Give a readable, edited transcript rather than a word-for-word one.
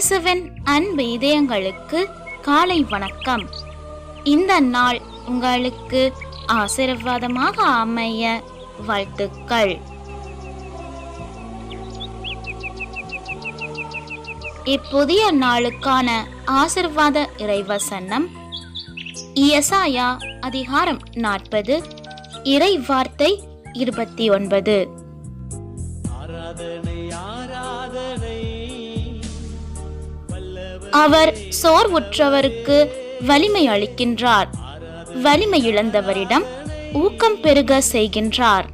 இயேசுவின் அன்பு இதயங்களுக்கு காலை வணக்கம். இந்த நாள் உங்களுக்கு ஆசீர்வாதமாக அமைய வாழ்த்துக்கள். இப்புதிய நாளுக்கான ஆசீர்வாத இறைவசனம் எசாயா அதிகாரம் 40 இறை வார்த்தை 29. அவர் சோர்வுற்றவருக்கு வலிமை அளிக்கின்றார், வலிமை இழந்தவரிடம் ஊக்கம் பெருக செய்கின்றார்.